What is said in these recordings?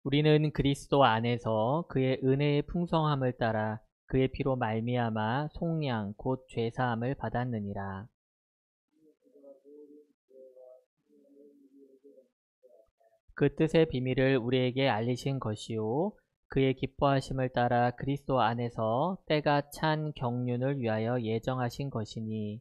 우리는 그리스도 안에서 그의 은혜의 풍성함을 따라 그의 피로 말미암아 속량 곧 죄사함을 받았느니라. 그 뜻의 비밀을 우리에게 알리신 것이요 그의 기뻐하심을 따라 그리스도 안에서 때가 찬 경륜을 위하여 예정하신 것이니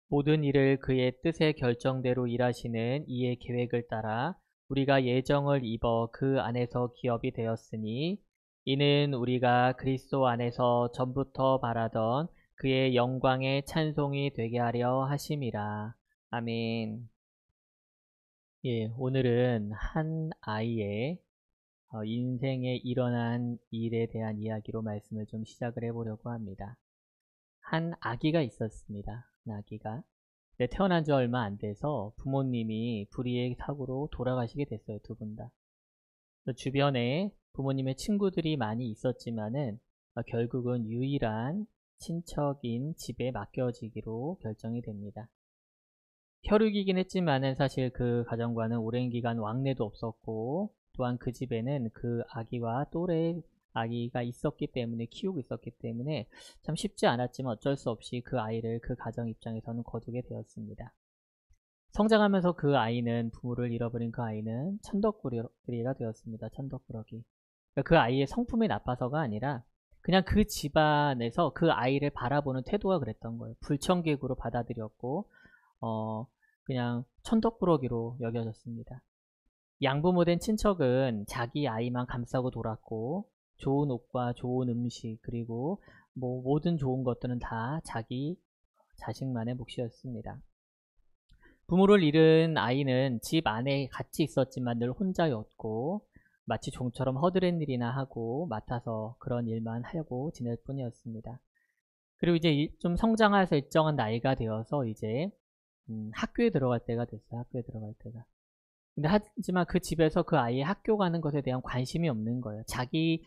모든 일을 그의 뜻의 결정대로 일하시는 이의 계획을 따라 우리가 예정을 입어 그 안에서 기업이 되었으니 이는 우리가 그리스도 안에서 전부터 바라던 그의 영광의 찬송이 되게 하려 하심이라. 아멘. 예, 오늘은 한 아이의 인생에 일어난 일에 대한 이야기로 말씀을 좀 시작을 해보려고 합니다. 한 아기가 있었습니다. 한 아기가. 네, 태어난 지 얼마 안 돼서 부모님이 불의의 사고로 돌아가시게 됐어요. 두 분 다. 주변에 부모님의 친구들이 많이 있었지만은 결국은 유일한 친척인 집에 맡겨지기로 결정이 됩니다. 혈육이긴 했지만은 사실 그 가정과는 오랜 기간 왕래도 없었고 또한 그 집에는 그 아기와 또래 아기가 있었기 때문에 키우고 있었기 때문에 참 쉽지 않았지만 어쩔 수 없이 그 아이를 그 가정 입장에서는 거두게 되었습니다. 성장하면서 그 아이는 부모를 잃어버린 그 아이는 천덕꾸러기가 되었습니다. 천덕꾸러기. 그 아이의 성품이 나빠서가 아니라 그냥 그 집안에서 그 아이를 바라보는 태도가 그랬던 거예요. 불청객으로 받아들였고 그냥 천덕꾸러기로 여겨졌습니다. 양부모된 친척은 자기 아이만 감싸고 돌았고 좋은 옷과 좋은 음식 그리고 뭐 모든 좋은 것들은 다 자기 자식만의 몫이었습니다. 부모를 잃은 아이는 집 안에 같이 있었지만 늘 혼자였고 마치 종처럼 허드렛 일이나 하고 맡아서 그런 일만 하려고 지낼 뿐이었습니다. 그리고 이제 좀 성장해서 일정한 나이가 되어서 이제 학교에 들어갈 때가 됐어요. 학교에 들어갈 때가. 근데 하지만 그 집에서 그 아이의 학교 가는 것에 대한 관심이 없는 거예요. 자기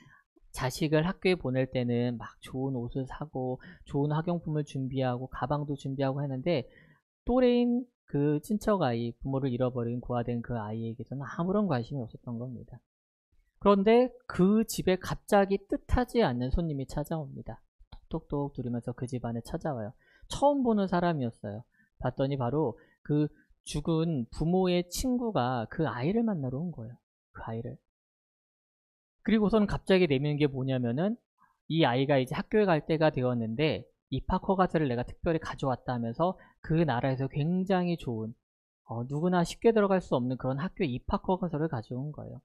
자식을 학교에 보낼 때는 막 좋은 옷을 사고 좋은 학용품을 준비하고 가방도 준비하고 하는데 또래인 그 친척 아이, 부모를 잃어버린 고아된 그 아이에게서는 아무런 관심이 없었던 겁니다. 그런데 그 집에 갑자기 뜻하지 않는 손님이 찾아옵니다. 톡톡톡 두리면서 그 집안에 찾아와요. 처음 보는 사람이었어요. 봤더니 바로 그 죽은 부모의 친구가 그 아이를 만나러 온 거예요. 그 아이를. 그리고선 갑자기 내미는 게 뭐냐면은 이 아이가 이제 학교에 갈 때가 되었는데 입학 허가서를 내가 특별히 가져왔다 하면서 그 나라에서 굉장히 좋은 누구나 쉽게 들어갈 수 없는 그런 학교 입학 허가서를 가져온 거예요.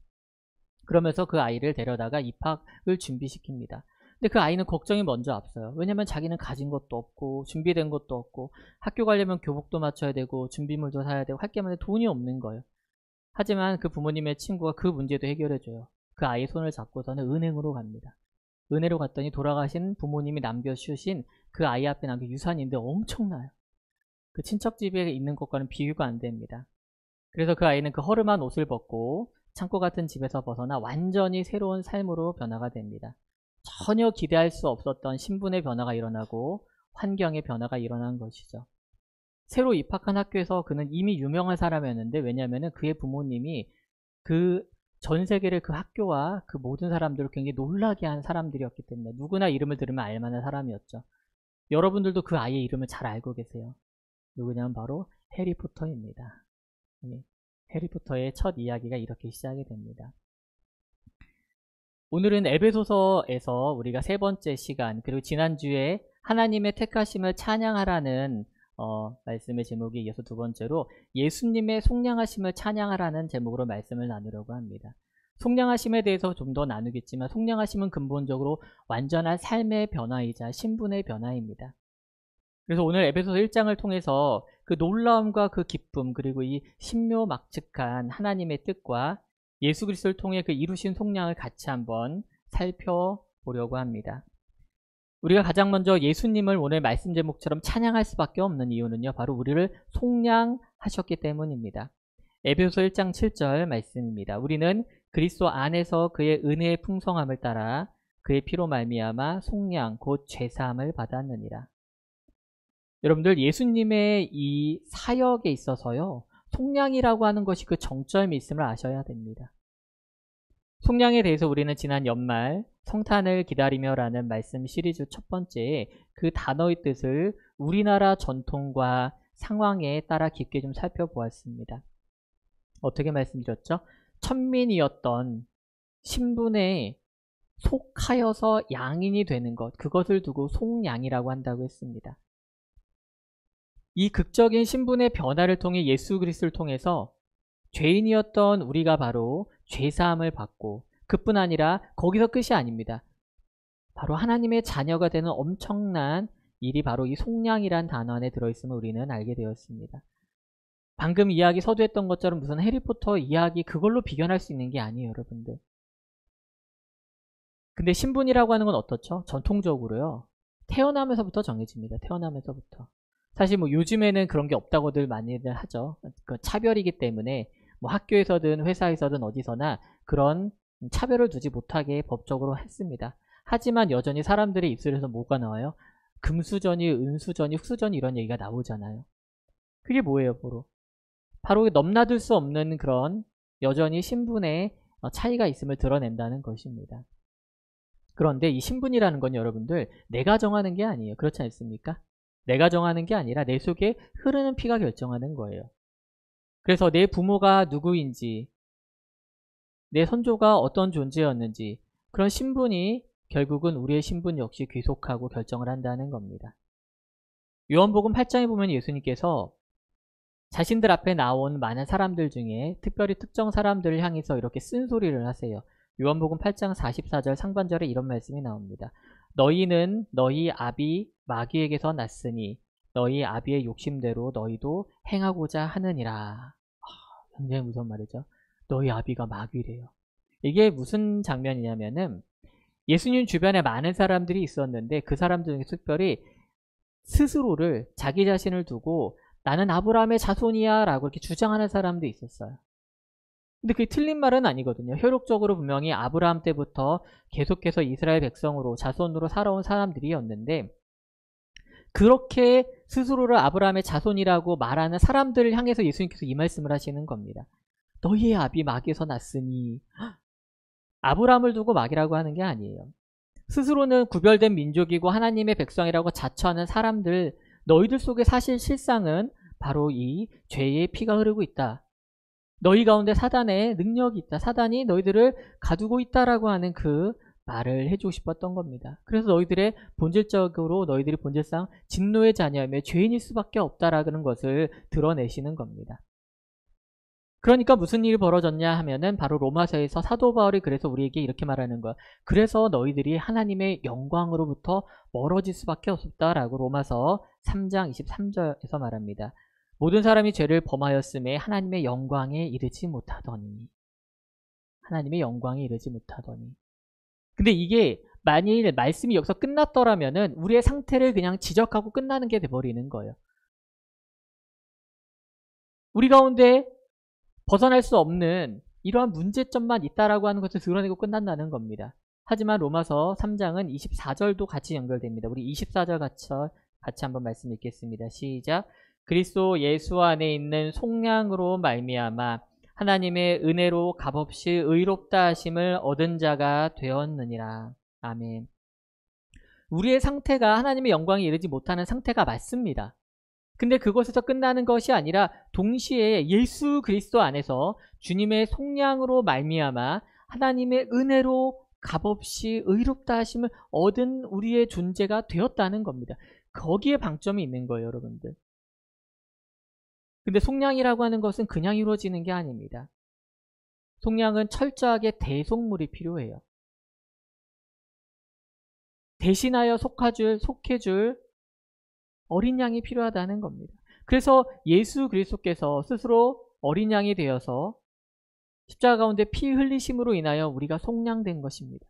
그러면서 그 아이를 데려다가 입학을 준비시킵니다. 근데 그 아이는 걱정이 먼저 앞서요. 왜냐면 자기는 가진 것도 없고 준비된 것도 없고 학교 가려면 교복도 맞춰야 되고 준비물도 사야 되고 할 게 많은데 돈이 없는 거예요. 하지만 그 부모님의 친구가 그 문제도 해결해줘요. 그 아이 손을 잡고서는 은행으로 갑니다. 은행으로 갔더니 돌아가신 부모님이 남겨주신 그 아이 앞에 남긴 유산인데 엄청나요. 그 친척 집에 있는 것과는 비교가 안 됩니다. 그래서 그 아이는 그 허름한 옷을 벗고 창고 같은 집에서 벗어나 완전히 새로운 삶으로 변화가 됩니다. 전혀 기대할 수 없었던 신분의 변화가 일어나고 환경의 변화가 일어난 것이죠. 새로 입학한 학교에서 그는 이미 유명한 사람이었는데 왜냐하면 그의 부모님이 그 전 세계를 그 학교와 그 모든 사람들을 굉장히 놀라게 한 사람들이었기 때문에 누구나 이름을 들으면 알만한 사람이었죠. 여러분들도 그 아이의 이름을 잘 알고 계세요. 누구냐면 바로 해리포터입니다. 해리포터의 첫 이야기가 이렇게 시작이 됩니다. 오늘은 에베소서에서 우리가 세 번째 시간 그리고 지난주에 하나님의 택하심을 찬양하라는 말씀의 제목에 이어서 두 번째로 예수님의 속량하심을 찬양하라는 제목으로 말씀을 나누려고 합니다. 속량하심에 대해서 좀 더 나누겠지만 속량하심은 근본적으로 완전한 삶의 변화이자 신분의 변화입니다. 그래서 오늘 에베소서 1장을 통해서 그 놀라움과 그 기쁨 그리고 이 신묘막측한 하나님의 뜻과 예수 그리스도를 통해 그 이루신 속량을 같이 한번 살펴보려고 합니다. 우리가 가장 먼저 예수님을 오늘 말씀 제목처럼 찬양할 수밖에 없는 이유는요. 바로 우리를 속량하셨기 때문입니다. 에베소서 1장 7절 말씀입니다. 우리는 그리스도 안에서 그의 은혜의 풍성함을 따라 그의 피로 말미암아 속량 곧 죄사함을 받았느니라. 여러분들 예수님의 이 사역에 있어서요. 속량이라고 하는 것이 그 정점이 있음을 아셔야 됩니다. 속량에 대해서 우리는 지난 연말 성탄을 기다리며라는 말씀 시리즈 첫 번째에 그 단어의 뜻을 우리나라 전통과 상황에 따라 깊게 좀 살펴보았습니다. 어떻게 말씀드렸죠? 천민이었던 신분에 속하여서 양인이 되는 것, 그것을 두고 속량이라고 한다고 했습니다. 이 극적인 신분의 변화를 통해 예수 그리스도를 통해서 죄인이었던 우리가 바로 죄사함을 받고, 그뿐 아니라 거기서 끝이 아닙니다. 바로 하나님의 자녀가 되는 엄청난 일이 바로 이 속량이란 단어 안에 들어있음을 우리는 알게 되었습니다. 방금 이야기 서두했던 것처럼 무슨 해리포터 이야기 그걸로 비견할 수 있는 게 아니에요, 여러분들. 근데 신분이라고 하는 건 어떻죠? 전통적으로요. 태어나면서부터 정해집니다. 태어나면서부터. 사실 뭐 요즘에는 그런 게 없다고들 많이들 하죠. 그 차별이기 때문에 뭐 학교에서든 회사에서든 어디서나 그런 차별을 두지 못하게 법적으로 했습니다. 하지만 여전히 사람들의 입술에서 뭐가 나와요? 금수저니 은수저니 흑수저니 이런 얘기가 나오잖아요. 그게 뭐예요, 바로 넘나들 수 없는 그런 여전히 신분의 차이가 있음을 드러낸다는 것입니다. 그런데 이 신분이라는 건 여러분들 내가 정하는 게 아니에요. 그렇지 않습니까? 내가 정하는 게 아니라 내 속에 흐르는 피가 결정하는 거예요. 그래서 내 부모가 누구인지, 내 선조가 어떤 존재였는지, 그런 신분이 결국은 우리의 신분 역시 귀속하고 결정을 한다는 겁니다. 요한복음 8장에 보면 예수님께서 자신들 앞에 나온 많은 사람들 중에 특별히 특정 사람들을 향해서 이렇게 쓴소리를 하세요. 요한복음 8장 44절 상반절에 이런 말씀이 나옵니다. 너희는 너희 아비 마귀에게서 났으니 너희 아비의 욕심대로 너희도 행하고자 하느니라. 굉장히 무서운 말이죠. 너희 아비가 마귀래요. 이게 무슨 장면이냐면은 예수님 주변에 많은 사람들이 있었는데 그 사람들 중에 특별히 스스로를 자기 자신을 두고 나는 아브라함의 자손이야 라고 이렇게 주장하는 사람도 있었어요. 근데 그게 틀린 말은 아니거든요. 효력적으로 분명히 아브라함 때부터 계속해서 이스라엘 백성으로 자손으로 살아온 사람들이었는데 그렇게 스스로를 아브라함의 자손이라고 말하는 사람들을 향해서 예수님께서 이 말씀을 하시는 겁니다. 너희의 아비 마귀에서 났으니 아브라함을 두고 마귀라고 하는 게 아니에요. 스스로는 구별된 민족이고 하나님의 백성이라고 자처하는 사람들, 너희들 속에 사실 실상은 바로 이 죄의 피가 흐르고 있다. 너희 가운데 사단의 능력이 있다. 사단이 너희들을 가두고 있다라고 하는 그 말을 해주고 싶었던 겁니다. 그래서 너희들의 본질적으로 너희들이 본질상 진노의 자녀이며 죄인일 수밖에 없다라는 것을 드러내시는 겁니다. 그러니까 무슨 일이 벌어졌냐 하면은 바로 로마서에서 사도 바울이 그래서 우리에게 이렇게 말하는 거야. 그래서 너희들이 하나님의 영광으로부터 멀어질 수밖에 없었다라고 로마서 3장 23절에서 말합니다. 모든 사람이 죄를 범하였음에 하나님의 영광에 이르지 못하더니. 하나님의 영광에 이르지 못하더니. 근데 이게 만일 말씀이 여기서 끝났더라면은 우리의 상태를 그냥 지적하고 끝나는 게 돼버리는 거예요. 우리 가운데 벗어날 수 없는 이러한 문제점만 있다라고 하는 것을 드러내고 끝난다는 겁니다. 하지만 로마서 3장은 24절도 같이 연결됩니다. 우리 24절 같이 한번 말씀 읽겠습니다. 시작. 그리스도 예수 안에 있는 속량으로 말미암아 하나님의 은혜로 값없이 의롭다 하심을 얻은 자가 되었느니라. 아멘. 우리의 상태가 하나님의 영광에 이르지 못하는 상태가 맞습니다. 근데 그것에서 끝나는 것이 아니라 동시에 예수 그리스도 안에서 주님의 속량으로 말미암아 하나님의 은혜로 값없이 의롭다 하심을 얻은 우리의 존재가 되었다는 겁니다. 거기에 방점이 있는 거예요, 여러분들. 근데 속량이라고 하는 것은 그냥 이루어지는 게 아닙니다. 속량은 철저하게 대속물이 필요해요. 대신하여 속해줄 어린 양이 필요하다는 겁니다. 그래서 예수 그리스도께서 스스로 어린 양이 되어서 십자가 가운데 피 흘리심으로 인하여 우리가 속량된 것입니다.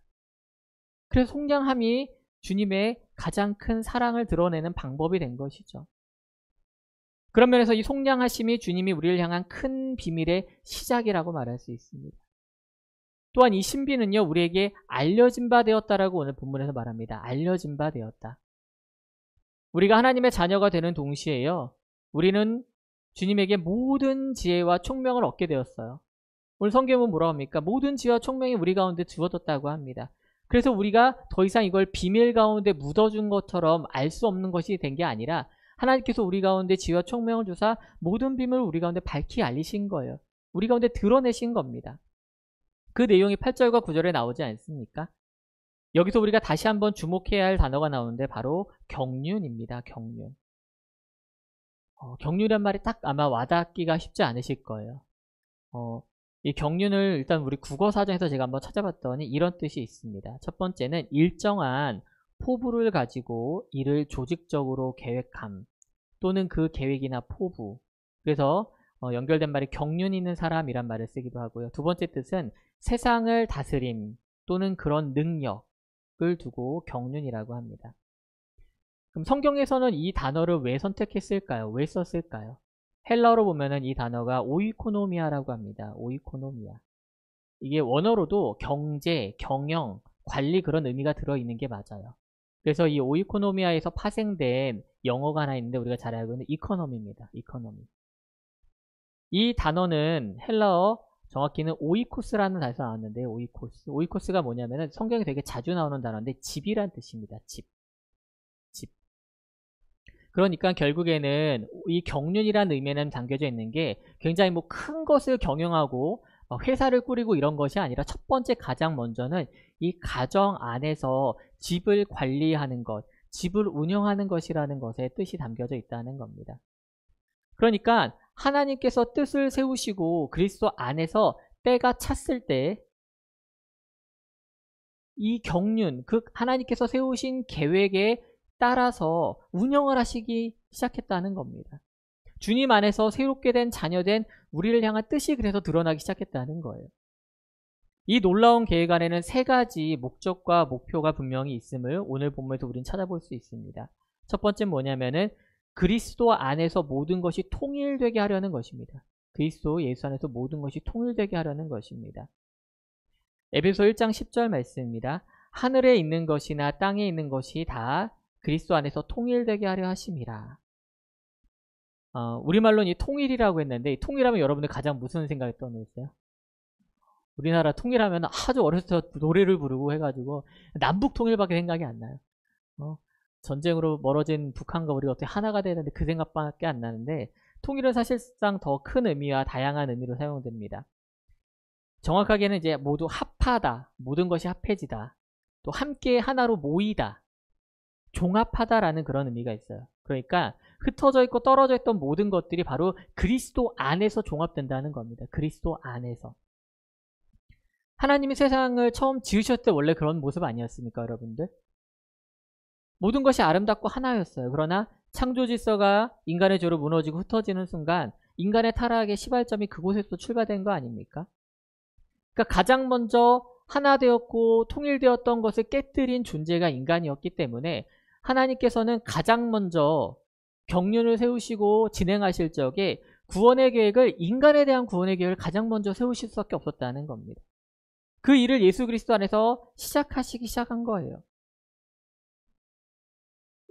그래서 속량함이 주님의 가장 큰 사랑을 드러내는 방법이 된 것이죠. 그런 면에서 이 속량하심이 주님이 우리를 향한 큰 비밀의 시작이라고 말할 수 있습니다. 또한 이 신비는요, 우리에게 알려진 바 되었다라고 오늘 본문에서 말합니다. 알려진 바 되었다. 우리가 하나님의 자녀가 되는 동시에요. 우리는 주님에게 모든 지혜와 총명을 얻게 되었어요. 오늘 성경은 뭐라고 합니까? 모든 지혜와 총명이 우리 가운데 주어졌다고 합니다. 그래서 우리가 더 이상 이걸 비밀 가운데 묻어준 것처럼 알 수 없는 것이 된 게 아니라 하나님께서 우리 가운데 지혜와 총명을 주사 모든 비밀을 우리 가운데 밝히 알리신 거예요. 우리 가운데 드러내신 겁니다. 그 내용이 8절과 9절에 나오지 않습니까? 여기서 우리가 다시 한번 주목해야 할 단어가 나오는데 바로 경륜입니다. 경륜. 경륜이란 말이 딱 아마 와닿기가 쉽지 않으실 거예요. 이 경륜을 일단 우리 국어사전에서 제가 한번 찾아봤더니 이런 뜻이 있습니다. 첫 번째는 일정한 포부를 가지고 이를 조직적으로 계획함 또는 그 계획이나 포부. 그래서 연결된 말이 경륜 있는 사람이란 말을 쓰기도 하고요. 두 번째 뜻은 세상을 다스림 또는 그런 능력을 두고 경륜이라고 합니다. 그럼 성경에서는 이 단어를 왜 선택했을까요? 왜 썼을까요? 헬라어로 보면은 이 단어가 오이코노미아라고 합니다. 오이코노미아. 이게 원어로도 경제, 경영, 관리 그런 의미가 들어있는 게 맞아요. 그래서 이 오이코노미아에서 파생된 영어가 하나 있는데 우리가 잘 알고 있는 이코노미입니다. 이코노미. 이 단어는 헬라어 정확히는 오이코스라는 단어에서 나왔는데요. 오이코스. 오이코스가 뭐냐면은 성경에 되게 자주 나오는 단어인데 집이란 뜻입니다. 집. 그러니까 결국에는 이 경륜이라는 의미에는 담겨져 있는 게 굉장히 뭐 큰 것을 경영하고 회사를 꾸리고 이런 것이 아니라 첫 번째 가장 먼저는 이 가정 안에서 집을 관리하는 것, 집을 운영하는 것이라는 것에 뜻이 담겨져 있다는 겁니다. 그러니까 하나님께서 뜻을 세우시고 그리스도 안에서 때가 찼을 때 이 경륜, 그 하나님께서 세우신 계획에 따라서 운영을 하시기 시작했다는 겁니다. 주님 안에서 새롭게 된 자녀된 우리를 향한 뜻이 그래서 드러나기 시작했다는 거예요. 이 놀라운 계획 안에는 세 가지 목적과 목표가 분명히 있음을 오늘 본문에서 우리는 찾아볼 수 있습니다. 첫 번째는 뭐냐면은 그리스도 안에서 모든 것이 통일되게 하려는 것입니다. 그리스도 예수 안에서 모든 것이 통일되게 하려는 것입니다. 에베소 1장 10절 말씀입니다. 하늘에 있는 것이나 땅에 있는 것이 다 그리스도 안에서 통일되게 하려 하심이라. 우리말로는 이 통일이라고 했는데 이 통일하면 여러분들 가장 무슨 생각이 떠오르세요? 우리나라 통일하면 아주 어렸을 때 노래를 부르고 해가지고 남북 통일밖에 생각이 안 나요. 전쟁으로 멀어진 북한과 우리가 어떻게 하나가 되는데 그 생각밖에 안 나는데 통일은 사실상 더 큰 의미와 다양한 의미로 사용됩니다. 정확하게는 이제 모두 합하다, 모든 것이 합해지다, 또 함께 하나로 모이다, 종합하다라는 그런 의미가 있어요. 그러니까 흩어져 있고 떨어져 있던 모든 것들이 바로 그리스도 안에서 종합된다는 겁니다. 그리스도 안에서. 하나님이 세상을 처음 지으셨을 때 원래 그런 모습 아니었습니까, 여러분들? 모든 것이 아름답고 하나였어요. 그러나 창조 질서가 인간의 죄로 무너지고 흩어지는 순간 인간의 타락의 시발점이 그곳에서 출발된 거 아닙니까? 그러니까 가장 먼저 하나 되었고 통일되었던 것을 깨뜨린 존재가 인간이었기 때문에 하나님께서는 가장 먼저 경륜을 세우시고 진행하실 적에 구원의 계획을, 인간에 대한 구원의 계획을 가장 먼저 세우실 수밖에 없었다는 겁니다. 그 일을 예수 그리스도 안에서 시작하시기 시작한 거예요.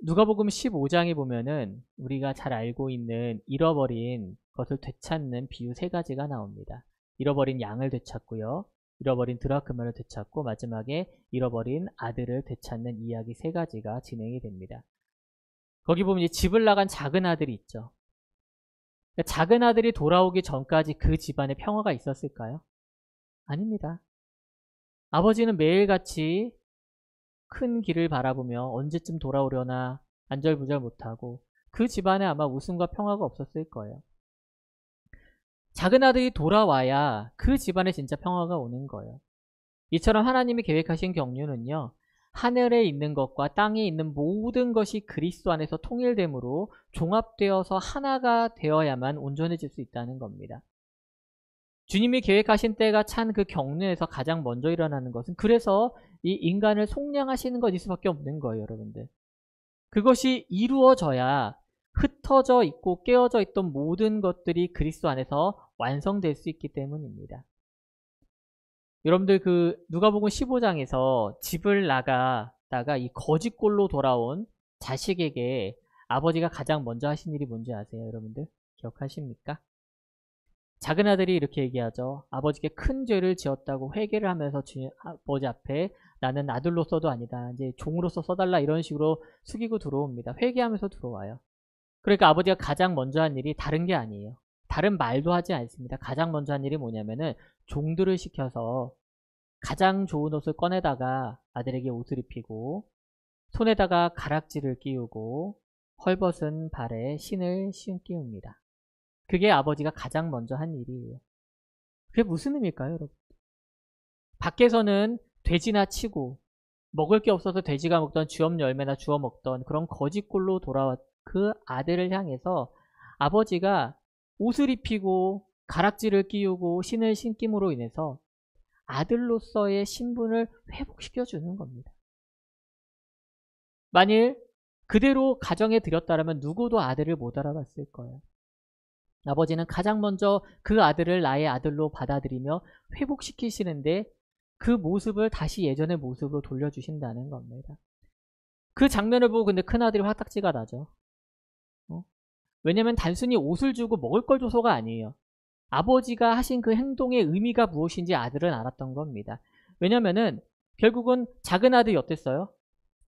누가복음 15장에 보면은 우리가 잘 알고 있는 잃어버린 것을 되찾는 비유 세 가지가 나옵니다. 잃어버린 양을 되찾고요, 잃어버린 드라크마를 되찾고 마지막에 잃어버린 아들을 되찾는 이야기 세 가지가 진행이 됩니다. 거기 보면 이제 집을 나간 작은 아들이 있죠. 작은 아들이 돌아오기 전까지 그 집안에 평화가 있었을까요? 아닙니다. 아버지는 매일같이 큰 길을 바라보며 언제쯤 돌아오려나 안절부절 못하고 그 집안에 아마 웃음과 평화가 없었을 거예요. 작은 아들이 돌아와야 그 집안에 진짜 평화가 오는 거예요. 이처럼 하나님이 계획하신 경륜은요, 하늘에 있는 것과 땅에 있는 모든 것이 그리스도 안에서 통일됨으로 종합되어서 하나가 되어야만 온전해질 수 있다는 겁니다. 주님이 계획하신 때가 찬 그 경륜에서 가장 먼저 일어나는 것은, 그래서 이 인간을 속량하시는 것일 수밖에 없는 거예요, 여러분들. 그것이 이루어져야 흩어져 있고 깨어져 있던 모든 것들이 그리스도 안에서 완성될 수 있기 때문입니다. 여러분들 그 누가복음 15장에서 집을 나가다가 이 거짓골로 돌아온 자식에게 아버지가 가장 먼저 하신 일이 뭔지 아세요, 여러분들? 기억하십니까? 작은 아들이 이렇게 얘기하죠. 아버지께 큰 죄를 지었다고 회개를 하면서 아버지 앞에 나는 아들로서도 아니다. 이제 종으로서 써달라 이런 식으로 숙이고 들어옵니다. 회개하면서 들어와요. 그러니까 아버지가 가장 먼저 한 일이 다른 게 아니에요. 다른 말도 하지 않습니다. 가장 먼저 한 일이 뭐냐면은 종들을 시켜서 가장 좋은 옷을 꺼내다가 아들에게 옷을 입히고 손에다가 가락지를 끼우고 헐벗은 발에 신을 씌웁니다. 그게 아버지가 가장 먼저 한 일이에요. 그게 무슨 의미일까요, 여러분? 밖에서는 돼지나 치고 먹을 게 없어서 돼지가 먹던 쥐업 열매나 주워 먹던 그런 거짓골로 돌아왔 그 아들을 향해서 아버지가 옷을 입히고 가락지를 끼우고 신을 신김으로 인해서 아들로서의 신분을 회복시켜주는 겁니다. 만일 그대로 가정에 들였다면 누구도 아들을 못 알아봤을 거예요. 아버지는 가장 먼저 그 아들을 나의 아들로 받아들이며 회복시키시는데 그 모습을 다시 예전의 모습으로 돌려주신다는 겁니다. 그 장면을 보고 근데 큰아들이 화딱지가 나죠. 왜냐면 단순히 옷을 주고 먹을 걸 줘서가 아니에요. 아버지가 하신 그 행동의 의미가 무엇인지 아들은 알았던 겁니다. 왜냐면은 결국은 작은 아들이 어땠어요?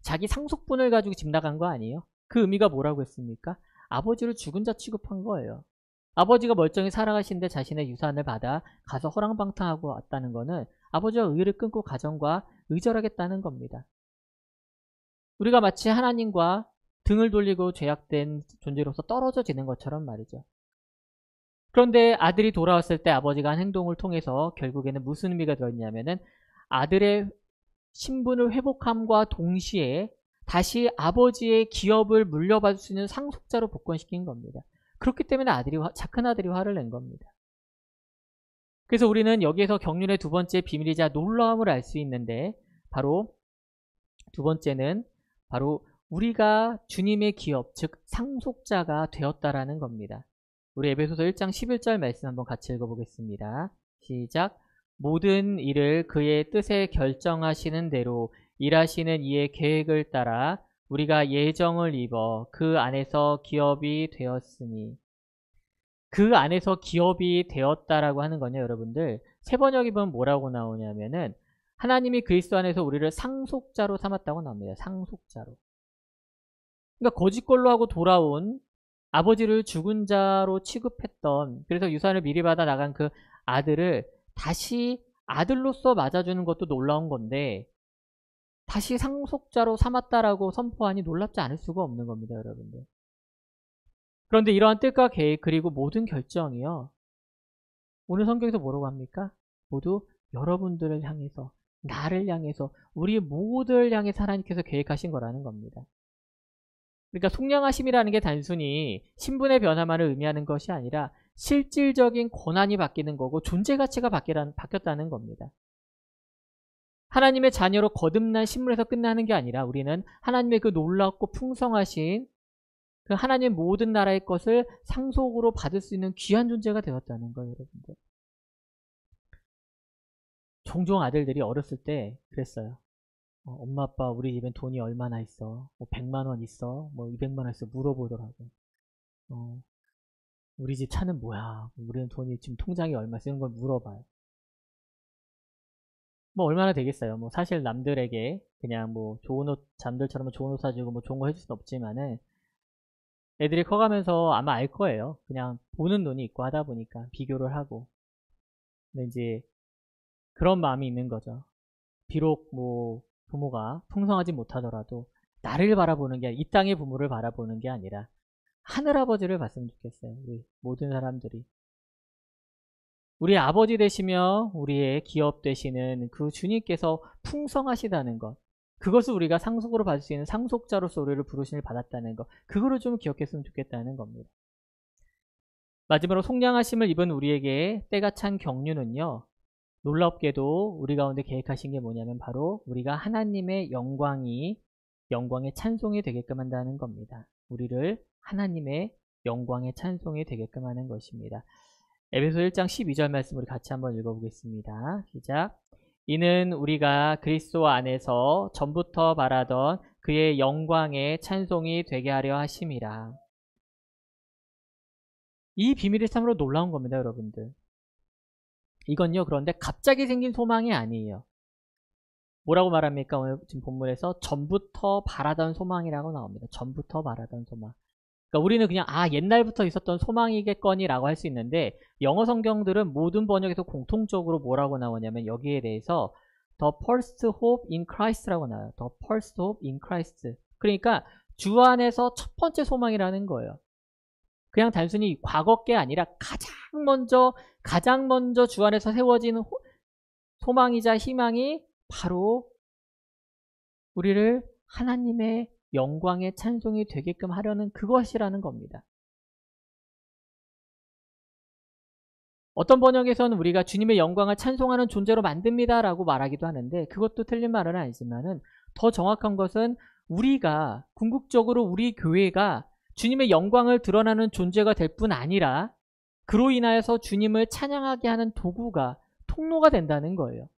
자기 상속분을 가지고 집 나간 거 아니에요? 그 의미가 뭐라고 했습니까? 아버지를 죽은 자 취급한 거예요. 아버지가 멀쩡히 살아가시는데 자신의 유산을 받아 가서 허랑방탕하고 왔다는 거는 아버지와 의를 끊고 가정과 의절하겠다는 겁니다. 우리가 마치 하나님과 등을 돌리고 죄악된 존재로서 떨어져 지는 것처럼 말이죠. 그런데 아들이 돌아왔을 때 아버지가 한 행동을 통해서 결국에는 무슨 의미가 들었냐면은 아들의 신분을 회복함과 동시에 다시 아버지의 기업을 물려받을 수 있는 상속자로 복권시킨 겁니다. 그렇기 때문에 착한 아들이 화를 낸 겁니다. 그래서 우리는 여기에서 경륜의 두 번째 비밀이자 놀라움을 알 수 있는데 바로 두 번째는 바로 우리가 주님의 기업, 즉 상속자가 되었다라는 겁니다. 우리 에베소서 1장 11절 말씀 한번 같이 읽어보겠습니다. 시작. 모든 일을 그의 뜻에 결정하시는 대로 일하시는 이의 계획을 따라 우리가 예정을 입어 그 안에서 기업이 되었으니. 그 안에서 기업이 되었다라고 하는 거냐, 여러분들. 세 번역에 보면 뭐라고 나오냐면은 하나님이 그리스도 안에서 우리를 상속자로 삼았다고 나옵니다. 상속자로. 그러니까 거짓걸로 하고 돌아온 아버지를 죽은 자로 취급했던, 그래서 유산을 미리 받아 나간 그 아들을 다시 아들로서 맞아주는 것도 놀라운 건데 다시 상속자로 삼았다라고 선포하니 놀랍지 않을 수가 없는 겁니다, 여러분들. 그런데 이러한 뜻과 계획 그리고 모든 결정이요, 오늘 성경에서 뭐라고 합니까? 모두 여러분들을 향해서, 나를 향해서, 우리 모두를 향해서 하나님께서 계획하신 거라는 겁니다. 그러니까 속량하심이라는 게 단순히 신분의 변화만을 의미하는 것이 아니라 실질적인 권한이 바뀌는 거고 존재 가치가 바뀌었다는 겁니다. 하나님의 자녀로 거듭난 신분에서 끝나는 게 아니라 우리는 하나님의 그 놀랍고 풍성하신 그 하나님의 모든 나라의 것을 상속으로 받을 수 있는 귀한 존재가 되었다는 거예요, 여러분들. 종종 아들들이 어렸을 때 그랬어요. 엄마 아빠 우리 집엔 돈이 얼마나 있어? 뭐 100만 원 있어? 뭐 200만 원 있어? 물어보더라고. 우리 집 차는 뭐야? 우리는 돈이 지금 통장에 얼마 쓰는 걸 물어봐요. 뭐 얼마나 되겠어요. 뭐 사실 남들에게 그냥 뭐 좋은 옷, 잠들처럼 좋은 옷 사주고 뭐 좋은 거 해줄 순 없지만은 애들이 커가면서 아마 알 거예요. 그냥 보는 눈이 있고 하다 보니까 비교를 하고. 근데 이제 그런 마음이 있는 거죠. 비록 뭐 부모가 풍성하지 못하더라도 나를 바라보는 게, 이 땅의 부모를 바라보는 게 아니라 하늘아버지를 봤으면 좋겠어요. 우리 모든 사람들이. 우리 아버지 되시며 우리의 기업 되시는 그 주님께서 풍성하시다는 것, 그것을 우리가 상속으로 받을 수 있는 상속자로서 우리를 부르심을 받았다는 것, 그거를 좀 기억했으면 좋겠다는 겁니다. 마지막으로 속량하심을 입은 우리에게 때가 찬 경륜은요, 놀랍게도 우리 가운데 계획하신 게 뭐냐면 바로 우리가 하나님의 영광의 찬송이 되게끔 한다는 겁니다. 우리를 하나님의 영광의 찬송이 되게끔 하는 것입니다. 에베소 1장 12절 말씀 우리 같이 한번 읽어보겠습니다. 시작. 이는 우리가 그리스도 안에서 전부터 바라던 그의 영광의 찬송이 되게 하려 하심이라. 이 비밀이 참으로 놀라운 겁니다, 여러분들. 이건요, 그런데 갑자기 생긴 소망이 아니에요. 뭐라고 말합니까? 오늘 지금 본문에서 전부터 바라던 소망이라고 나옵니다. 전부터 바라던 소망. 그러니까 우리는 그냥 옛날부터 있었던 소망이겠거니라고 할 수 있는데, 영어 성경들은 모든 번역에서 공통적으로 뭐라고 나오냐면 여기에 대해서 The first hope in Christ라고 나와요. The first hope in Christ. 그러니까 주 안에서 첫 번째 소망이라는 거예요. 그냥 단순히 과거게 아니라 가장 먼저 주 안에서 세워지는 소망이자 희망이 바로 우리를 하나님의 영광의 찬송이 되게끔 하려는 그것이라는 겁니다. 어떤 번역에서는 우리가 주님의 영광을 찬송하는 존재로 만듭니다 라고 말하기도 하는데, 그것도 틀린 말은 아니지만은 더 정확한 것은 우리가 궁극적으로 우리 교회가 주님의 영광을 드러나는 존재가 될 뿐 아니라 그로 인하여서 주님을 찬양하게 하는 도구가, 통로가 된다는 거예요.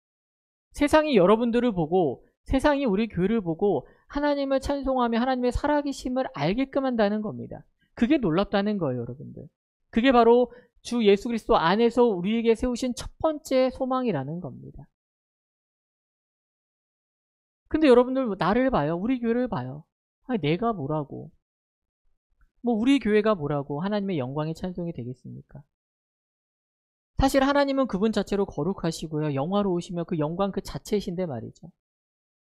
세상이 여러분들을 보고, 세상이 우리 교회를 보고 하나님을 찬송하며 하나님의 살아계심을 알게끔 한다는 겁니다. 그게 놀랍다는 거예요, 여러분들. 그게 바로 주 예수 그리스도 안에서 우리에게 세우신 첫 번째 소망이라는 겁니다. 근데 여러분들 나를 봐요. 우리 교회를 봐요. 내가 뭐라고, 우리 교회가 뭐라고 하나님의 영광의 찬송이 되겠습니까? 사실 하나님은 그분 자체로 거룩하시고요, 영화로우시며 그 영광 그 자체이신데 말이죠.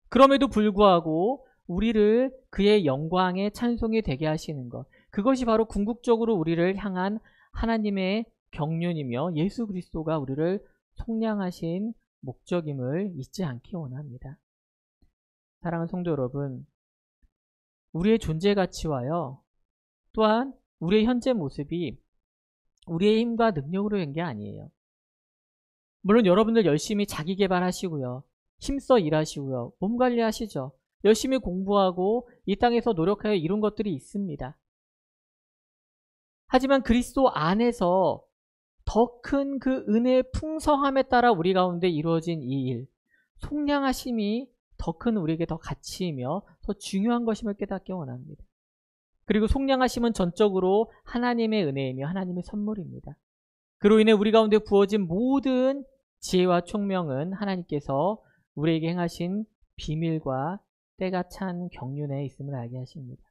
그럼에도 불구하고 우리를 그의 영광의 찬송이 되게 하시는 것, 그것이 바로 궁극적으로 우리를 향한 하나님의 경륜이며 예수 그리스도가 우리를 속량하신 목적임을 잊지 않기 원합니다. 사랑하는 성도 여러분, 우리의 존재 가치와요, 또한 우리의 현재 모습이 우리의 힘과 능력으로 된 게 아니에요. 물론 여러분들 열심히 자기 개발하시고요, 힘써 일하시고요, 몸 관리하시죠. 열심히 공부하고 이 땅에서 노력하여 이룬 것들이 있습니다. 하지만 그리스도 안에서 더 큰 그 은혜의 풍성함에 따라 우리 가운데 이루어진 이 일, 속량하심이 더 큰 우리에게 더 가치이며 더 중요한 것임을 깨닫기 원합니다. 그리고 속량하심은 전적으로 하나님의 은혜이며 하나님의 선물입니다. 그로 인해 우리 가운데 부어진 모든 지혜와 총명은 하나님께서 우리에게 행하신 비밀과 때가 찬 경륜에 있음을 알게 하십니다.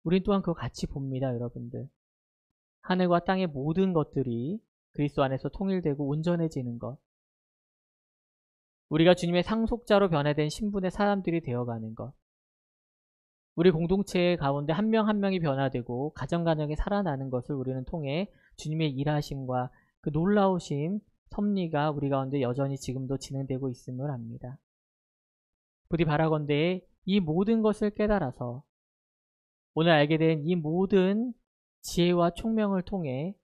우린 또한 그거 같이 봅니다, 여러분들. 하늘과 땅의 모든 것들이 그리스도 안에서 통일되고 온전해지는 것, 우리가 주님의 상속자로 변화된 신분의 사람들이 되어가는 것, 우리 공동체 가운데 한 명 한 명이 변화되고 가정가정이 살아나는 것을 우리는 통해 주님의 일하심과 그 놀라우신 섭리가 우리 가운데 여전히 지금도 진행되고 있음을 압니다. 부디 바라건대 이 모든 것을 깨달아서 오늘 알게 된 이 모든 지혜와 총명을 통해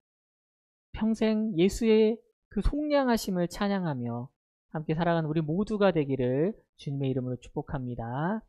평생 예수의 그 속량하심을 찬양하며 함께 살아가는 우리 모두가 되기를 주님의 이름으로 축복합니다.